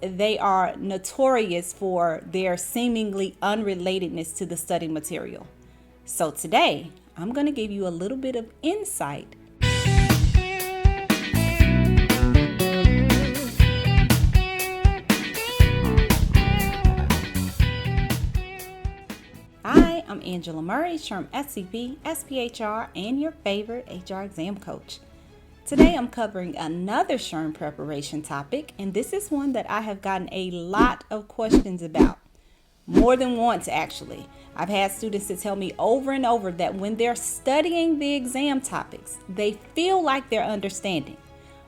they are notorious for their seemingly unrelatedness to the study material. So today, I'm going to give you a little bit of insight. Hi, I'm Angela Murray, SHRM SCP, SPHR, and your favorite HR exam coach. Today I'm covering another SHRM preparation topic, and this is one that I have gotten a lot of questions about. More than once, actually. I've had students to tell me over and over that when they're studying the exam topics, they feel like they're understanding.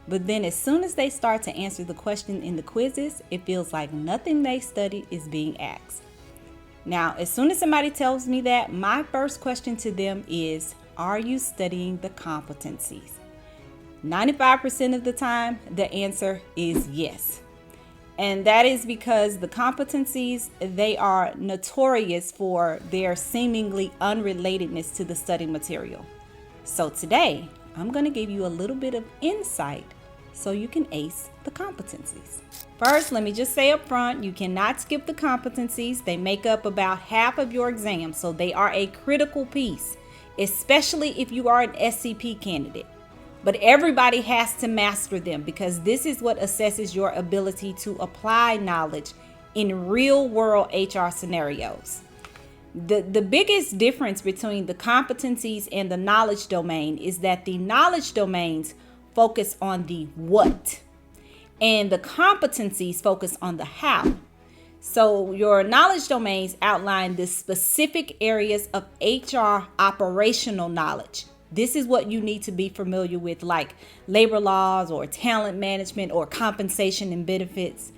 But then as soon as they start to answer the question in the quizzes, it feels like nothing they studied is being asked. Now, as soon as somebody tells me that, my first question to them is, are you studying the competencies? 95% of the time, the answer is yes. And that is because the competencies, they are notorious for their seemingly unrelatedness to the study material. So today, I'm going to give you a little bit of insight so you can ace the competencies. First, let me just say up front, you cannot skip the competencies. They make up about half of your exam, so they are a critical piece, especially if you are an SCP candidate. But everybody has to master them because this is what assesses your ability to apply knowledge in real-world HR scenarios. The biggest difference between the competencies and the knowledge domain is that the knowledge domains focus on the what, and the competencies focus on the how. So your knowledge domains outline the specific areas of HR operational knowledge. This is what you need to be familiar with, like labor laws or talent management or compensation and benefits.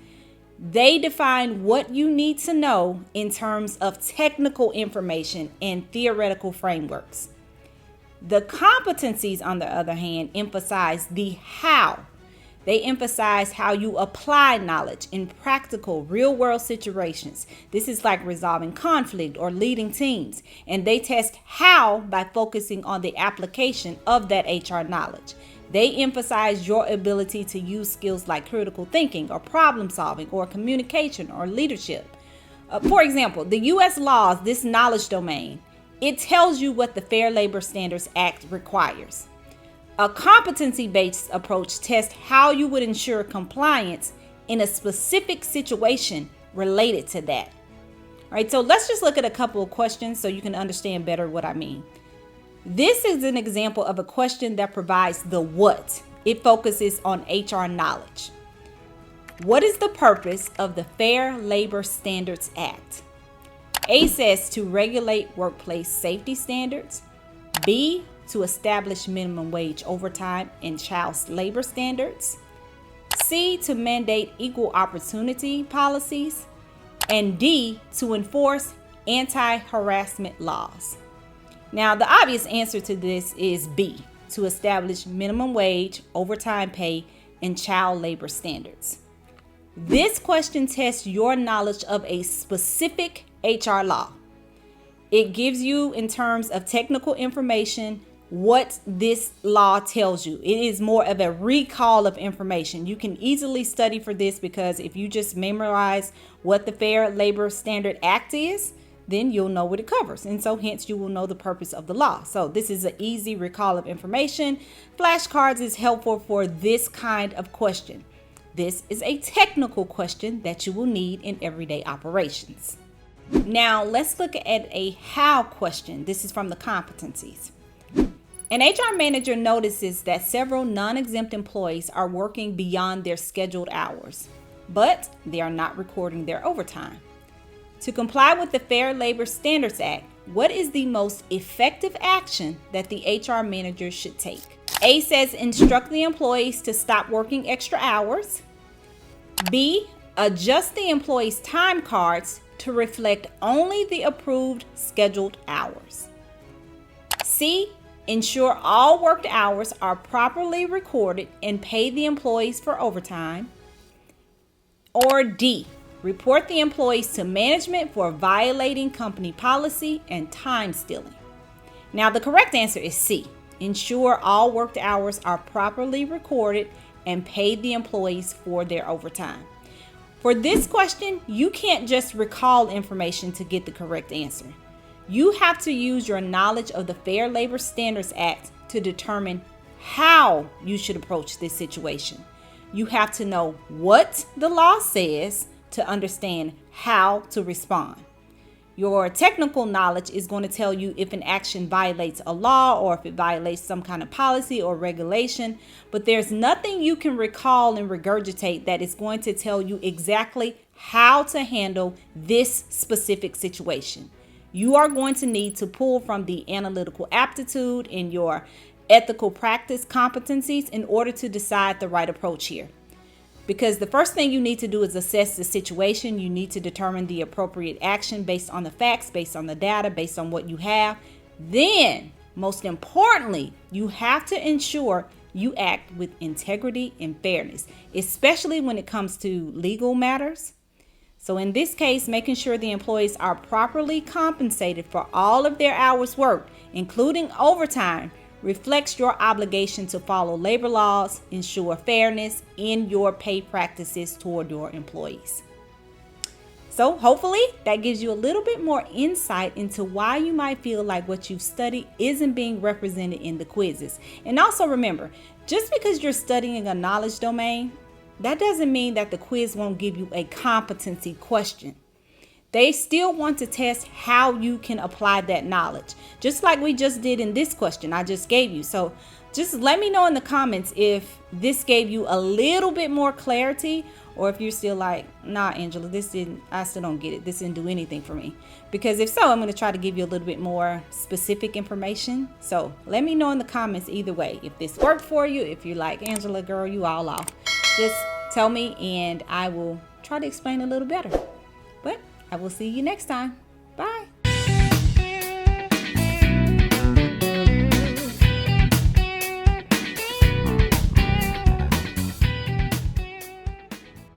They define what you need to know in terms of technical information and theoretical frameworks. The competencies, on the other hand, emphasize the how. They emphasize how you apply knowledge in practical, real-world situations. This is like resolving conflict or leading teams. And they test how by focusing on the application of that HR knowledge. They emphasize your ability to use skills like critical thinking or problem solving or communication or leadership. For example, the U.S. laws, this knowledge domain, it tells you what the Fair Labor Standards Act requires. A competency-based approach tests how you would ensure compliance in a specific situation related to that. All right, so let's just look at a couple of questions so you can understand better what I mean. This is an example of a question that provides the what. It focuses on HR knowledge. What is the purpose of the Fair Labor Standards Act? A says to regulate workplace safety standards. B, to establish minimum wage, overtime, and child labor standards. C, to mandate equal opportunity policies. And D, to enforce anti-harassment laws. Now, the obvious answer to this is B, to establish minimum wage, overtime pay, and child labor standards. This question tests your knowledge of a specific HR law. It gives you, in terms of technical information, what this law tells you. It is more of a recall of information. You can easily study for this because if you just memorize what the Fair Labor Standard Act is, then you'll know what it covers. And so hence you will know the purpose of the law. So this is an easy recall of information. Flashcards is helpful for this kind of question. This is a technical question that you will need in everyday operations. Now let's look at a how question. This is from the competencies. An HR manager notices that several non-exempt employees are working beyond their scheduled hours, but they are not recording their overtime. To comply with the Fair Labor Standards Act, what is the most effective action that the HR manager should take? A says instruct the employees to stop working extra hours. B, adjust the employees' time cards to reflect only the approved scheduled hours. C, ensure all worked hours are properly recorded and pay the employees for overtime. Or D, report the employees to management for violating company policy and time stealing. Now, the correct answer is C, ensure all worked hours are properly recorded and pay the employees for their overtime. For this question, you can't just recall information to get the correct answer. You have to use your knowledge of the Fair Labor Standards Act to determine how you should approach this situation. You have to know what the law says to understand how to respond. Your technical knowledge is going to tell you if an action violates a law or if it violates some kind of policy or regulation, but there's nothing you can recall and regurgitate that is going to tell you exactly how to handle this specific situation. You are going to need to pull from the analytical aptitude and your ethical practice competencies in order to decide the right approach here. Because the first thing you need to do is assess the situation. You need to determine the appropriate action based on the facts, based on the data, based on what you have. Then, most importantly, you have to ensure you act with integrity and fairness, especially when it comes to legal matters. So in this case, making sure the employees are properly compensated for all of their hours worked, including overtime, reflects your obligation to follow labor laws, ensure fairness in your pay practices toward your employees. So hopefully that gives you a little bit more insight into why you might feel like what you've studied isn't being represented in the quizzes. And also remember, just because you're studying a knowledge domain, that doesn't mean that the quiz won't give you a competency question. They still want to test how you can apply that knowledge, just like we just did in this question I just gave you. So just let me know in the comments if this gave you a little bit more clarity, or if you're still like, nah, Angela, I still don't get it. This didn't do anything for me. Because if so, I'm going to try to give you a little bit more specific information. So let me know in the comments either way. If this worked for you, if you're like, Angela, girl, you all off. Just tell me and I will try to explain a little better. But I will see you next time. Bye.